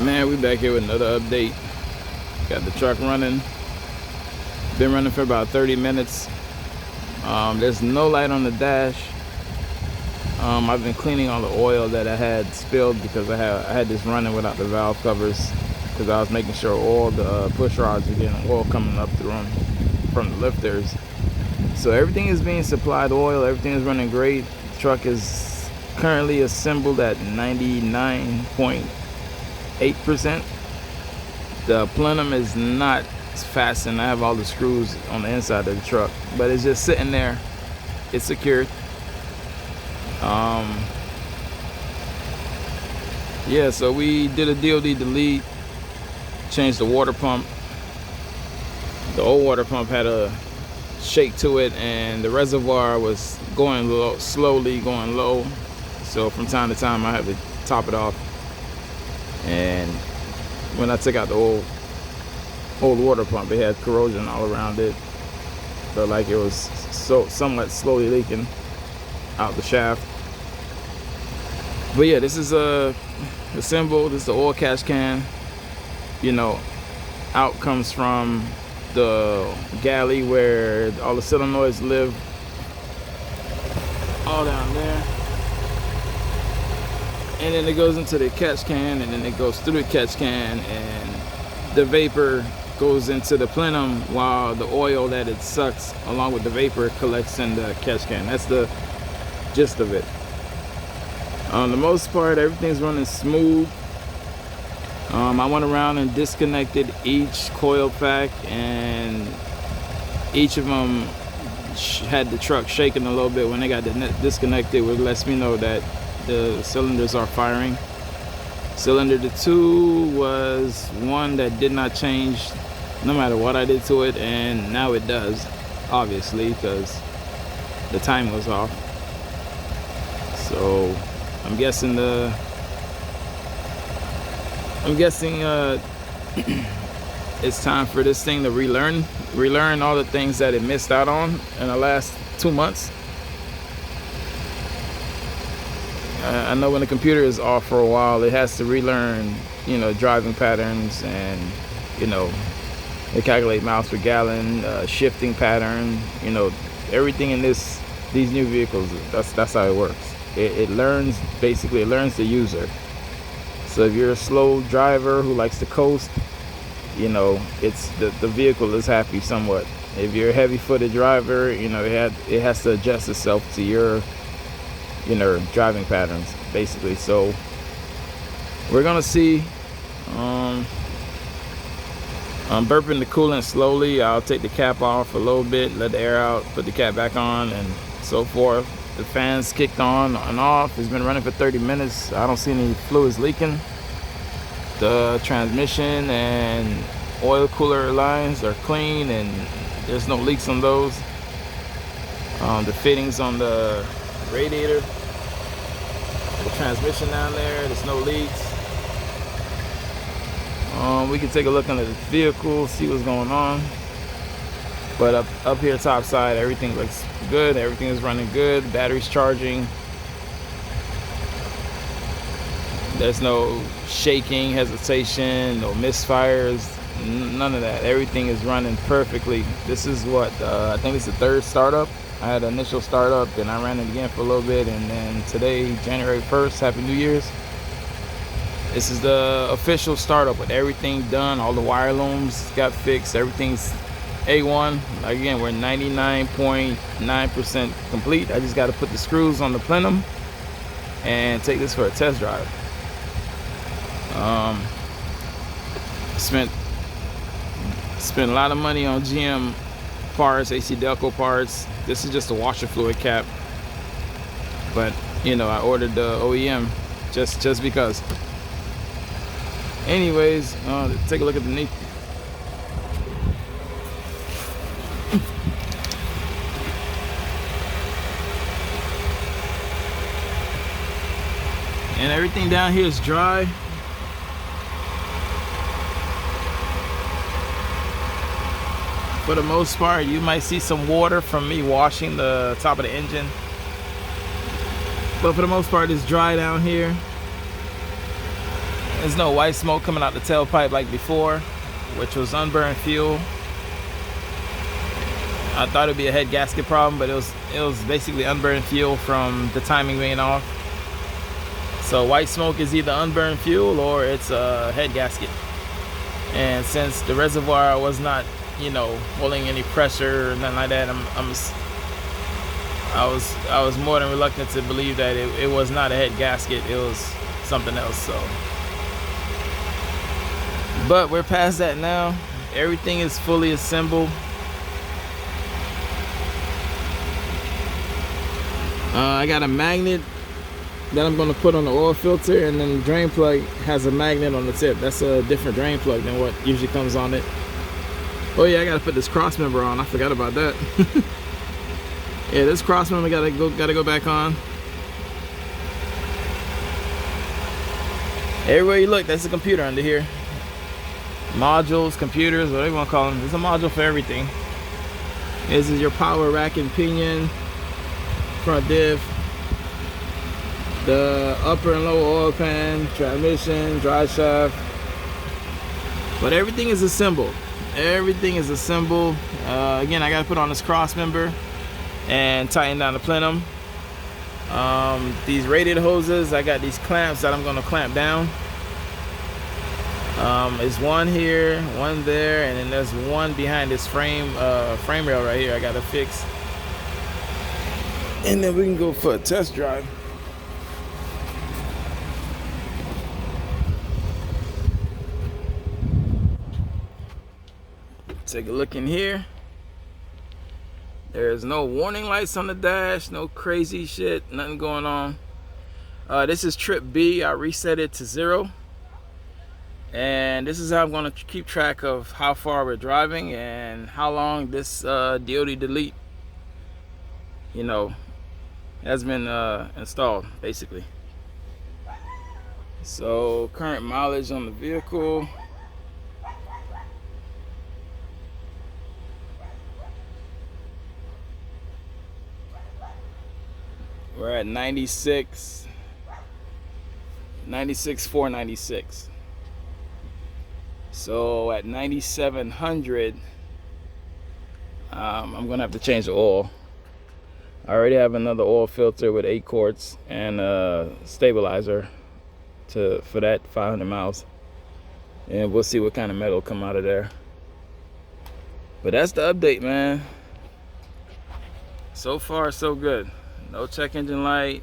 Man, we back here with another update. Got the truck running. Been running for about 30 minutes. There's no light on the dash. I've been cleaning all the oil that I had spilled because I had this running without the valve covers because I was making sure all the push rods are getting oil coming up through them from the lifters. So everything is being supplied oil. Everything is running great. The truck is currently assembled at 99.8%. The plenum is not fastened. I have all the screws on the inside of the truck, but it's just sitting there. It's secured. Yeah, so we did a DOD delete, changed the water pump. The old water pump had a shake to it, and the reservoir was going low, slowly going low. So from time to time, I had to top it off. And when I took out the old water pump, it had corrosion all around it. Felt like it was somewhat slowly leaking out the shaft. But yeah, this is the symbol. This is the oil catch can. You know, out comes from the galley where all the solenoids live, all down there. And then it goes into the catch can, and then it goes through the catch can, and the vapor goes into the plenum while the oil that it sucks along with the vapor collects in the catch can. That's the gist of it. On the most part, everything's running smooth. I went around and disconnected each coil pack, and each of them had the truck shaking a little bit when they got disconnected, which lets me know that the cylinders are firing. Cylinder 2 was one that did not change no matter what I did to it, and now it does, obviously, because the time was off. So I'm guessing it's time for this thing to relearn all the things that it missed out on in the last 2 months. I know when the computer is off for a while, it has to relearn, driving patterns, and, they calculate miles per gallon, shifting pattern, everything in these new vehicles. That's how it works. It learns the user. So if you're a slow driver who likes to coast, it's the vehicle is happy somewhat. If you're a heavy-footed driver, it has to adjust itself to your driving patterns, basically. So we're gonna see. I'm burping the coolant slowly. I'll take the cap off a little bit, let the air out, put the cap back on, and so forth. The fans kicked on and off. It's been running for 30 minutes. I don't see any fluids leaking. The transmission and oil cooler lines are clean, and there's no leaks on those. The fittings on the radiator, the transmission down there's no leaks. We can take a look under the vehicle, see what's going on. But up here top side, everything looks good. Everything is running good. Battery's charging. There's no shaking, hesitation, no misfires, none of that. Everything is running perfectly. This is what I think it's the third startup. I had an initial startup, then I ran it again for a little bit, and then today, January 1st, Happy New Year's. This is the official startup with everything done. All the wire looms got fixed. Everything's A1. Again, we're 99.9% complete. I just got to put the screws on the plenum and take this for a test drive. Spent a lot of money on GM parts, AC Delco parts. This is just a washer fluid cap, but I ordered the OEM just because. Anyways, take a look at the knee. And everything down here is dry. For the most part, you might see some water from me washing the top of the engine. But for the most part, it's dry down here. There's no white smoke coming out the tailpipe like before, which was unburned fuel. I thought it'd be a head gasket problem, but it was basically unburned fuel from the timing being off. So white smoke is either unburned fuel or it's a head gasket. And since the reservoir was not, you know, holding any pressure or nothing like that, I was more than reluctant to believe that it was not a head gasket. It was something else. So, but we're past that now. Everything is fully assembled. I got a magnet that I'm going to put on the oil filter, and then the drain plug has a magnet on the tip. That's a different drain plug than what usually comes on it. Oh yeah, I got to put this cross member on. I forgot about that. Yeah, this cross member gotta go back on. Everywhere you look, that's a computer under here. Modules, computers, whatever you want to call them. There's a module for everything. This is your power rack and pinion, front diff, the upper and lower oil pan, transmission, drive shaft. But everything is assembled. Everything is assembled. Again, I gotta put on this cross member and tighten down the plenum. These radiator hoses, I got these clamps that I'm gonna clamp down. There's one here, one there, and then there's one behind this frame rail right here I gotta fix. And then we can go for a test drive. Take a look in here. There's no warning lights on the dash, no crazy shit, nothing going on. This is trip B. I reset it to 0. And this is how I'm going to keep track of how far we're driving and how long this DOT delete, you know, has been installed, basically. So current mileage on the vehicle. We're at 96,496. So at 9,700, I'm gonna have to change the oil. I already have another oil filter with 8 quarts and a stabilizer for that 500 miles, and we'll see what kind of metal come out of there. But that's the update, man. So far so good. No check engine light,